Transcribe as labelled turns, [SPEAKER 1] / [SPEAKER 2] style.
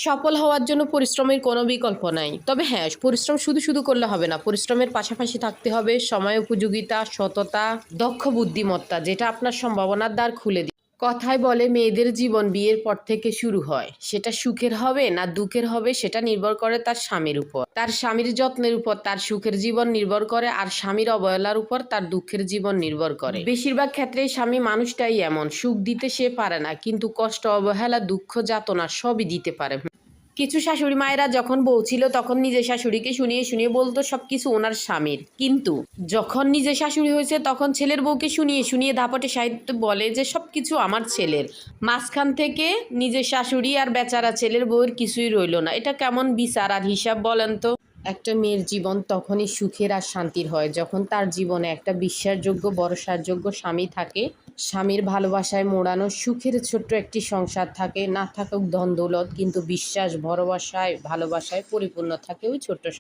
[SPEAKER 1] সফল হওয়ার জন্য পরিশ্রমের কোনো বিকল্প নাই। তবে হ্যাঁ, পরিশ্রম শুধু শুধু করলে হবে না। পরিশ্রমের পাশাপাশি থাকতে হবে সময় উপযোগিতা, সততা, দক্ষ বুদ্ধিমত্তা, যেটা আপনার সম্ভাবনার দ্বার খুলে দিবে। কথায় বলে মেয়েদের জীবন বিয়ের পর থেকে শুরু হয়। সেটা সুখের হবে না দুঃখের হবে সেটা নির্ভর করে তার স্বামীর উপর। তার স্বামীর যত্নের উপর তার সুখের জীবন নির্ভর করে, আর স্বামীর অবহেলার উপর তার দুঃখের জীবন নির্ভর করে। বেশিরভাগ ক্ষেত্রেই স্বামী মানুষটাই এমন, সুখ দিতে সে পারে না, কিন্তু কষ্ট, অবহেলা, দুঃখ, যাতনা সবই দিতে পারে। কিছু শাশুড়ি মায়েরা যখন বউ ছিল তখন নিজের শাশুড়িকে শুনিয়ে শুনিয়ে বলতো সবকিছু ওনার স্বামীর, কিন্তু যখন নিজে শাশুড়ি হয়েছে তখন ছেলের বউকে শুনিয়ে শুনিয়ে দাপটে সাহিত্য বলে যে সবকিছু আমার ছেলের। মাঝখান থেকে নিজের শাশুড়ি আর বেচারা ছেলের বউয়ের কিছুই রইল না। এটা কেমন বিচার আর হিসাব বলেন তো? একটা মেয়ের জীবন তখনই সুখের আর শান্তির হয় যখন তার জীবনে একটা বিশ্বাসযোগ্য, ভরসাযোগ্য স্বামী থাকে। স্বামীর ভালোবাসায় মোড়ানো সুখের ছোট্ট একটি সংসার থাকে। না থাকুক ধন দৌলত, কিন্তু বিশ্বাস, ভরসায়, ভালোবাসায় পরিপূর্ণ থাকে ওই ছোট্ট